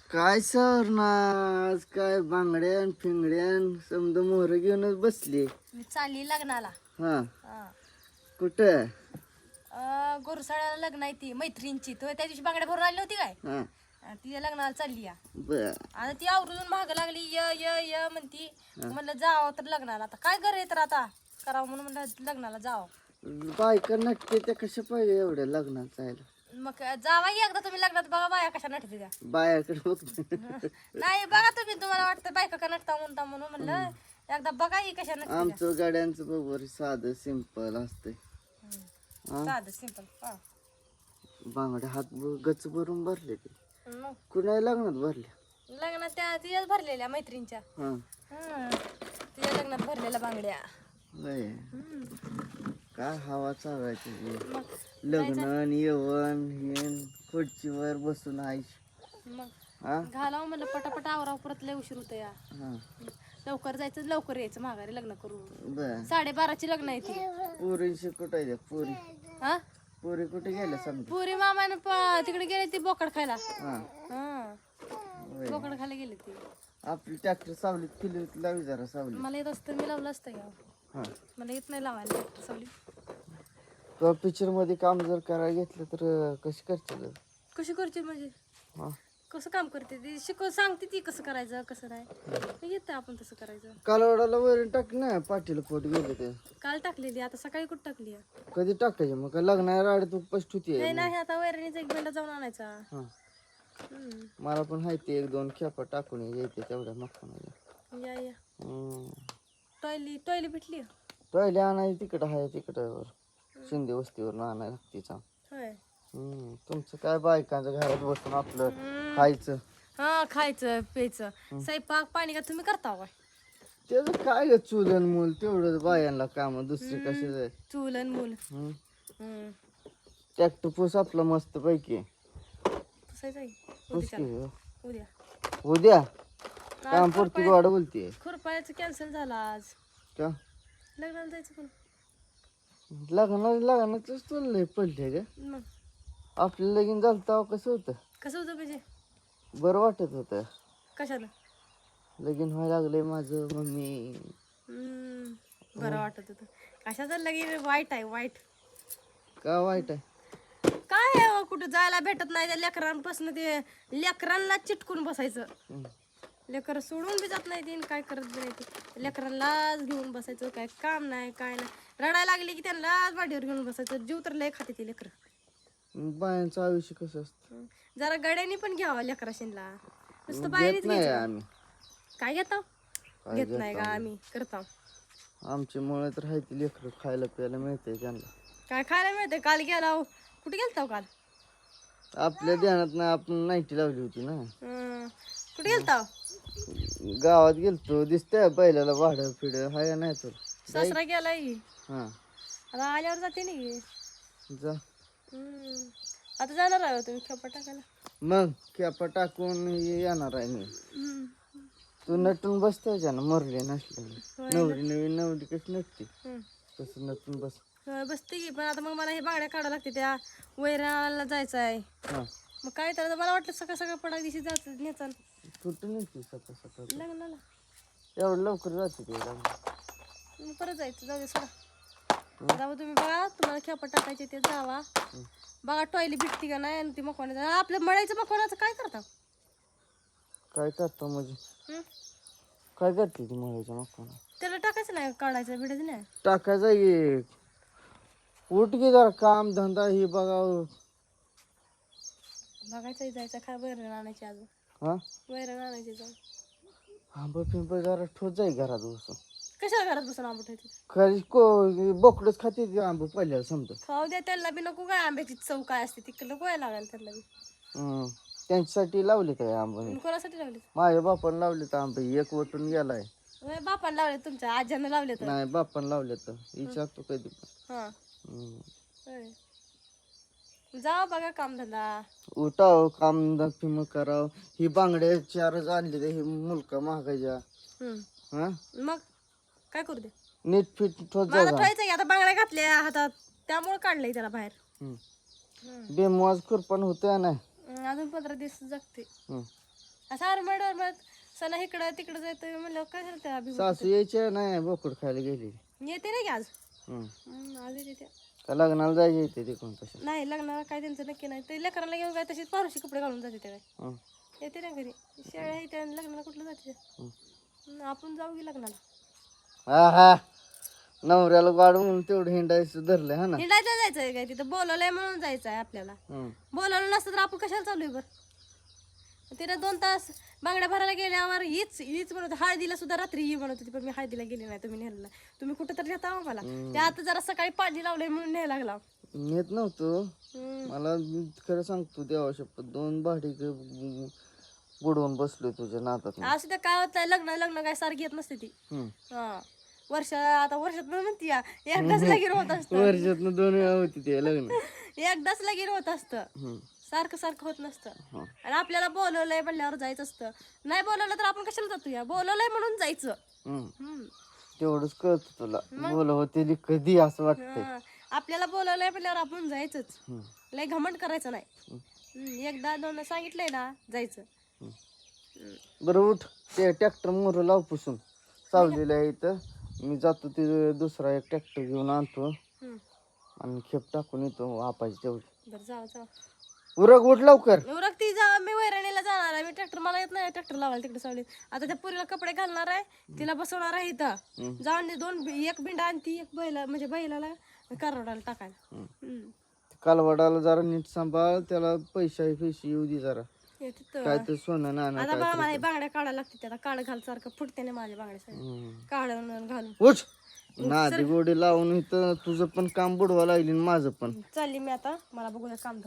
काय सर ना आज काय बांगड्यान फिंगड्यान समजा मोहर घेऊनच बसली. मी चालली लग्नाला. हा हा. कुठं? गोरसाळ्याला लग्न आहे ती मैत्रिणीची. तो त्या दिवशी बांगड्या भरून आली नव्हती काय? हा तिच्या लग्नाला चालली या. बर आता ती आवरून माग लागली य य य म्हणती. म्हणलं जावं तर लग्नाला. आता काय करे तर आता करावं म्हणून म्हणलं लग्नाला जावं. बायका नटते त्या कशा पाहिजे एवढ्या लग्नात जायला? मग जावा की एकदा तुम्ही लग्नात बघा बाया कशा नटते त्या. बायाकडे बघ. नाही बघा तुम्ही, तुम्हाला वाटतं बायका का नटता म्हणून म्हणलं एकदा बघा ही कशा नटते. आमचं गाड्यांचं बरोबर साधं सिंपल असतंय. साधं सिंपल. बांगड्या हात गच भरून भरले ते. मग कुणा लग्नात भरल्या? लग्नात त्या तिच्याच भरलेल्या मैत्रिणीच्या. हा तिच्या लग्नात भरलेल्या बांगड्या. होय. काय हवा चालायची मग लग्न येवण हे खुर्चीवर बसून आईश. मग हा घालावं म्हणलं पटापट आवराव, परत लय उशीर होतं या. हा लवकर जायचं लवकर यायचं माघारी लग्न करून. बर 12:30ची लग्न आहे ती. पुरीशी कुठं आहे पुरी? हा पुरी कुठे गेल्या समजा? पुरी मामाने तिकडे गेले ती बोकड खायला. हा हा बोकड खायला गेले ती. आपली ट्रॅक्टर सावलीत फिली लावी जरा सावली. मला येत असतं मी लावलं असतं या. हा मला येत नाही लावायला सावली. तुला पिक्चर मध्ये काम जर करायला घेतलं तर कशी करशील? कशी करते म्हणजे हा कसं काम करते ती सांगते ती कसं करायचं कसं नाही येतं आपण तसं करायचं. कालवडाला वैरण टाक ना पाठीला पोट गेले ते. काल टाकलेली आता सकाळी कुठं टाकली. कधी टाकायचे मग काय लग्नाला राड तू स्पष्ट होती. नाही आता वैरणीचा एक बेंडा जाऊन आणायचा. हा मला पण हायती एक दोन खेपा टाकून यायचे तेवढ्या मक्काला. या टॉयली भेटली पहिले आणायची तिकडं आहे तिकडं शिंदे वस्तीवर आणायला लागते. होय. तुमचं काय बायकांच्या घरात बसून आपलं खायचं. हा खायचं प्यायचं स्वयंपाक पाणी का तुम्ही करता काय? त्याचं काय ग चुलन मूल तेवढं बायांना काम दुसरे कसे चुलन मूल ट्रॅक्टर पूस आपला मस्त पैकी पुसायचं उद्या उद्या काम पुरती वाढ बोलतीये. खुरपायचं कॅन्सल झालं आज. का लग्नाला जायचं पण लग्नाचंच तुला पडले ग. मग आपलं लगीन झालं तेव्हा कसं होतं? कसं होतं म्हणजे बरं वाटत होतं. कशाला लगीन व्हायला लागलंय माझं मम्मी. बरं वाटत होतं. कशाचं लगीन वाईट आहे वाईट. का वाईट आहे? काय आहे कुठं जायला भेटत नाही त्या लेकरांपासून. ते लेकरांना चिटकून बसायचं. लेकर सोडून बी जात नाही तीन काय करत बी नाही ते. लेकरांनाच घेऊन बसायचं. काय काम नाही काय नाही. रडायला लागली की त्यांनाच मांडीवर घेऊन बसायचं. जीव तर लय खाते ते लेकर. बायांचं आयुष्य कसं असतं? जरा गड्यानी पण घ्यावा लेकराशीनला. नुसतं बाहेरच नाही घ्यायचं. आम्ही काय घेता घेत नाही का आम्ही करता. आमच्या मुळे तर आहे ती लेकरं खायला प्यायला मिळते त्यांना. काय खायला मिळते? काल गेला कुठे गेलता काल? आपल्या ध्यानात नाही आपण नाईटी लावली होती ना. कुठे गेलता? गावात गेलतो दिसतंय बैलाला भाडं फिड हाय नाही तर सासरा गेलाय. हा आता आल्यावर जाते नाही. जा आता जाणार आहे तुम्ही खेपा टाकायला? मग खेपा टाकून येणार आहे मी. तू नटून बसतोय ना मरले नसले. नवरी नवीन नवरी कशी नटते तसं नटून बस. बसते की पण आता मग मला हे बांगड्या काढावं लागते. त्या वैराला जायचं आहे. हा मग काय तर मला वाटलं सकाळ पडा दिवशी जायचं नेचाल कुठं नसते सकाळ सकाळ लग्नाला. एवढं लवकर जाते ते मग परत जायचं. जाऊ दे सोडा. जाऊ तुम्ही बघा तुम्हाला खेपा टाकायचे ते जावा बघा. टॉयली भेटती का नाही आणि ती मकवाना आपल्या मळायचं मकवानाचं काय करता? काय करतो म्हणजे काय करते ती मळायच्या मग त्याला टाकायचं नाही काढायचं भिडायचं नाही. टाकायचं एक उठ की जरा काम धंदा ही बघावं. बघायचं जायचं काय वैरण आणायची अजून. हा वैरण आणायची जाऊन. आंबा पिंपळ जरा ठोच जाई घरात बसून. कशाला घरात बसून आंबट ठेवायची? खरी बोकडच खाते ते आंबा पहिल्याला समजा. खाऊ द्या त्याला बी. नको काय आंब्याची चव काय असते तिकडं गोळ्या लागायला त्याला बी. त्यांच्यासाठी लावले काय आंबा? कोणासाठी लावले? माझ्या बापानं लावले तर आंबे एक वटून गेलाय. बापाने लावले तुमच्या आज्यानं लावले तर? नाही बापानं लावले तर विचारतो कधी पण. हा जा बघा काम धंदा. उठाव काम धंदा कराव. ही बांगड्या चारच आणले हे मुलका महागायच्या. हा मग काय करू दे? नीट फिट ठोच मला जा. ठेवायचं की आता बांगड्या घातल्या हातात त्यामुळे काढलंय त्याला बाहेर. बेमवाज खुरपण होतंय ना. अजून 15 दिवस जगते. असं आरमड सणा इकडं तिकडं जायचं म्हणलं काय झालं त्या अभिमान सासू यायच्या नाही बोकड खायला गेली. येते नाही की आज हम्म. आज येते त्या. का लग्नाला जायचे येते ते कोण तसं. नाही लग्नाला काय त्यांचं नक्की नाही ते लेकराला घेऊन काय तशीच पारुशी कपडे घालून जाते त्या काय हं. येते ना घरी शेळ्या आहे त्या लग्नाला कुठलं जाते आपण जाऊ की लग्नाला हा हा नवऱ्याला वाढवून तेवढं हिंडायचं धरलंय हा ना. हिंडायचं जायचंय काय तिथं बोलवलंय म्हणून जायचं आहे आपल्याला हम्म. बोलवलं नसतं तर आपण कशाला चालू आहे बरं तिथं 2 तास बांगड्या भरायला गेल्यावर हीच म्हणत हळदीला सुद्धा रात्री ही म्हणत होती पण मी हळदीला गेली नाही तुम्ही नेलं नाही तुम्ही कुठं तर नेता हो मला त्या आता जरा सकाळी पाणी लावलंय म्हणून न्यायला लागला नेत नव्हतो मला मी खरं सांगतो देवा शपथ 2 भाडी बुडवून बसलोय तुझ्या नातात. असं त्या काय होत लग्न काय सारखी येत नसते ती हा वर्षात म्हणते या एकदाच लगीन होत असतं वर्षातनं 2 वेळा होती ते लग्न. एकदाच लगीन होत असतं सारखं होत नसतं आणि आपल्याला बोलवलंय म्हणल्यावर जायचं असतं नाही बोलवलं तर आपण कशाला जातो या बोलवलंय म्हणून जायचं तेवढंच कळत तुला बोल होते कधी असं वाटतंय. आपल्याला बोलवलंय म्हणल्यावर आपण जायचंच लय घमंड करायचं नाही एकदा 2 सांगितलंय ना जायचं. बरं उठ ते ट्रॅक्टर मोर लाव पुसून सावलेलं आहे इथं मी जातो ते दुसरा एक ट्रॅक्टर घेऊन आणतो आणि खेप टाकून येतो वापायची तेवढी. बरं जाऊ उरक उठ लवकर. ती जा मी वैरणीला जाणार आहे मी ट्रॅक्टर मला येत नाही ट्रॅक्टर लावायला तिकडे सावलीत आता त्या पुरीला कपडे घालणार आहे तिला बसवणार आहे इथं जाऊन एक बिंडा आणि ती एक म्हणजे बैलाला कारवडाला टाकायला. कालवडाला जरा नीट सांभाळ त्याला पैसे येऊ दे जरा काय तर सोनं नाणं आता बघा मला बांगड्या काढायला लागते त्याला काढ घाल सारखं फुटते माझ्या बांगड्या सगळ्या काढून घालून उठ नादी गोडी लावून इथं तुझं पण काम बुडवा लागली माझं पण चालली मी आता मला बघूया काम